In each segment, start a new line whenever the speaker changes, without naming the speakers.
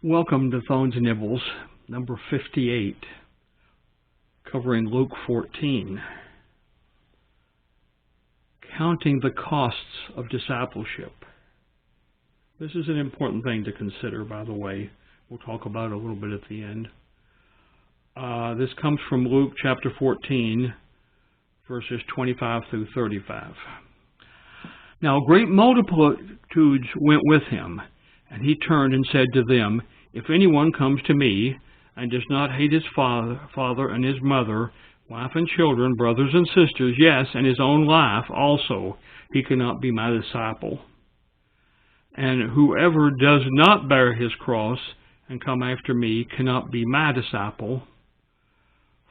Welcome to Thone's Nibbles, number 58, covering Luke 14. Counting the costs of discipleship. This is an important thing to consider, by the way. We'll talk about it a little bit at the end. This comes from Luke chapter 14, verses 25 through 35. Now great multitudes went with him, and he turned and said to them, If anyone comes to me and does not hate his father and his mother, wife and children, brothers and sisters, yes, and his own life also, he cannot be my disciple. And whoever does not bear his cross and come after me cannot be my disciple.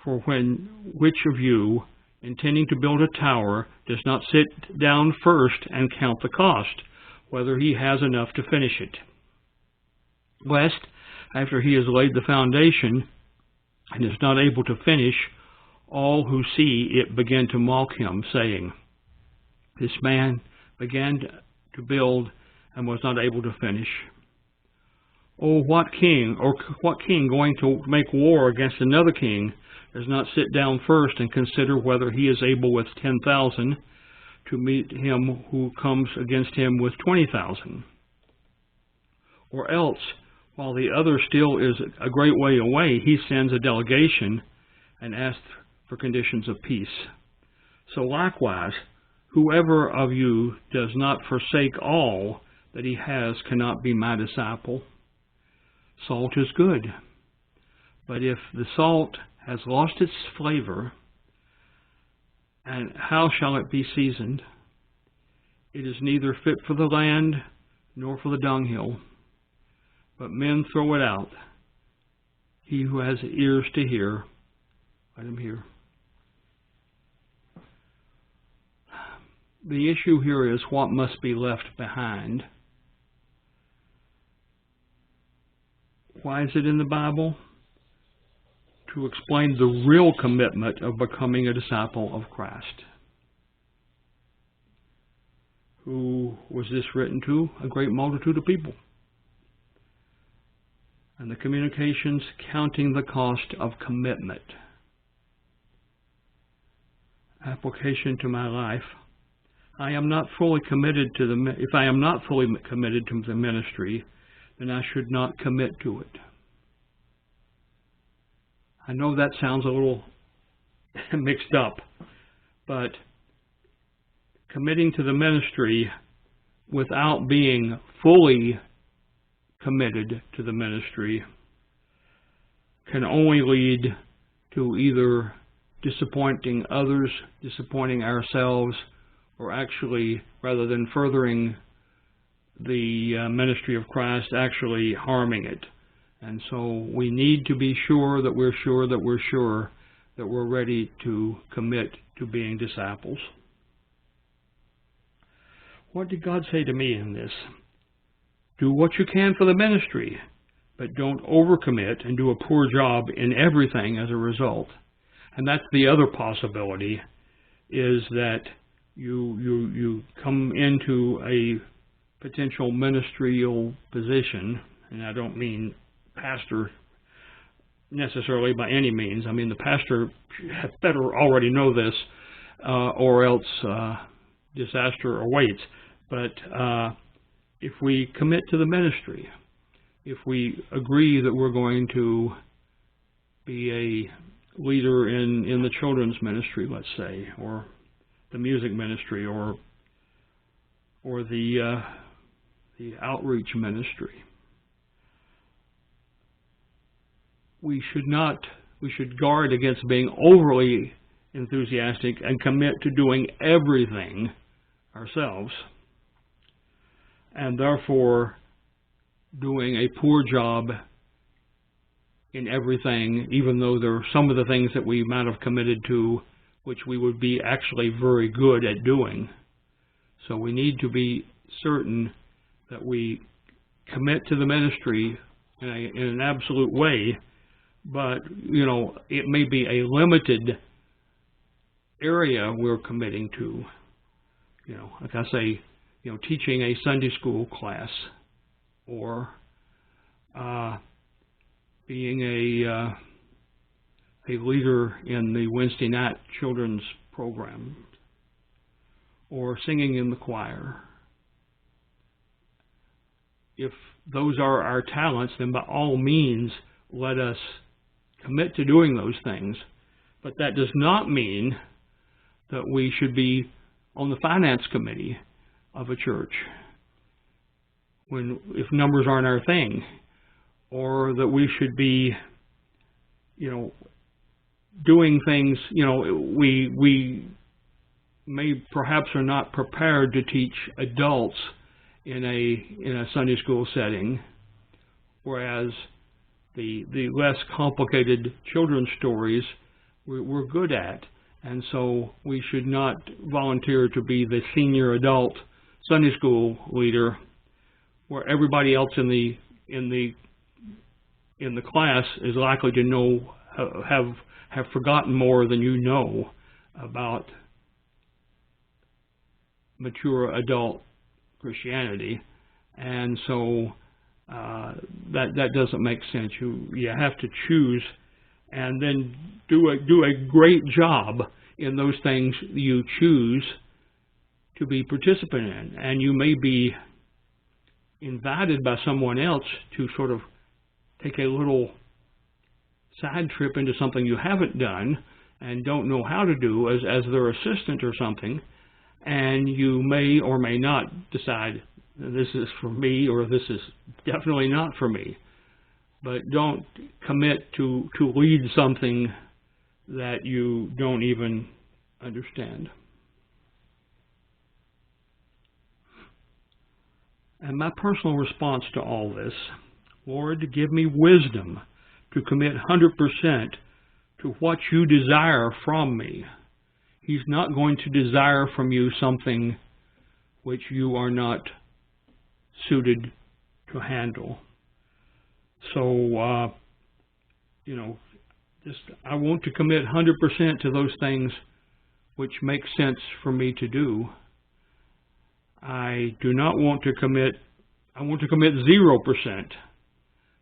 For which of you, intending to build a tower, does not sit down first and count the cost, whether he has enough to finish it? Lest, after he has laid the foundation and is not able to finish, all who see it begin to mock him, saying, This man began to build and was not able to finish. Oh, what king going to make war against another king does not sit down first and consider whether he is able with 10,000 to meet him who comes against him with 20,000? Or else, while the other still is a great way away, he sends a delegation and asks for conditions of peace. So likewise, whoever of you does not forsake all that he has cannot be my disciple. Salt is good, but if the salt has lost its flavor, and how shall it be seasoned? It is neither fit for the land nor for the dunghill, but men throw it out. He who has ears to hear, let him hear. The issue here is what must be left behind. Why is it in the Bible? To explain the real commitment of becoming a disciple of Christ. Who was this written to? A great multitude of people. And the communications counting the cost of commitment. Application to my life. If I am not fully committed to the ministry, then I should not commit to it. I know that sounds a little mixed up, but committing to the ministry without being fully committed to the ministry can only lead to either disappointing others, disappointing ourselves, or actually, rather than furthering the ministry of Christ, actually harming it. And so we need to be sure that we're ready to commit to being disciples. What did God say to me in this? Do what you can for the ministry, but don't overcommit and do a poor job in everything as a result. And that's the other possibility, is that you come into a potential ministerial position, and I don't mean pastor necessarily by any means. I mean, the pastor had better already know this, or else disaster awaits. But if we commit to the ministry, if we agree that we're going to be a leader in the children's ministry, let's say, or the music ministry, or the outreach ministry, we should guard against being overly enthusiastic and commit to doing everything ourselves, and therefore doing a poor job in everything, even though there are some of the things that we might have committed to which we would be actually very good at doing. So we need to be certain that we commit to the ministry in an absolute way, but, it may be a limited area we're committing to. Like I say, teaching a Sunday school class, or being a leader in the Wednesday night children's program, or singing in the choir. If those are our talents, then by all means, let us commit to doing those things. But that does not mean that we should be on the finance committee of a church if numbers aren't our thing, or that we should be, doing things, we may perhaps are not prepared to teach adults in a Sunday school setting, whereas the less complicated children's stories we're good at, and so we should not volunteer to be the senior adult Sunday school leader, where everybody else in the class is likely to know have forgotten more than you know about mature adult Christianity, and so that doesn't make sense. You have to choose, and then do a great job in those things you choose to be participant in, and you may be invited by someone else to sort of take a little side trip into something you haven't done and don't know how to do as their assistant or something, and you may or may not decide this is for me or this is definitely not for me. But don't commit to lead something that you don't even understand. And my personal response to all this, Lord, give me wisdom to commit 100% to what you desire from me. He's not going to desire from you something which you are not suited to handle. So, I want to commit 100% to those things which make sense for me to do. I do not want to commit, I want to commit 0%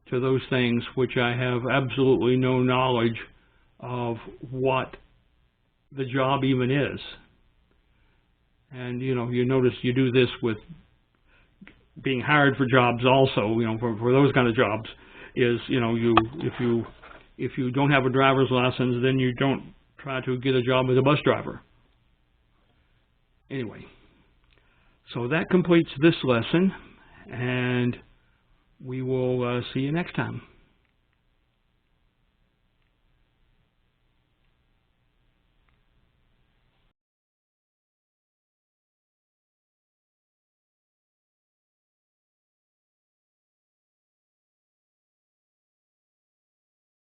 to those things which I have absolutely no knowledge of what the job even is. And, you notice you do this with being hired for jobs also, for those kind of jobs, is, if you don't have a driver's license, then you don't try to get a job as a bus driver. Anyway, so that completes this lesson, and we will see you next time.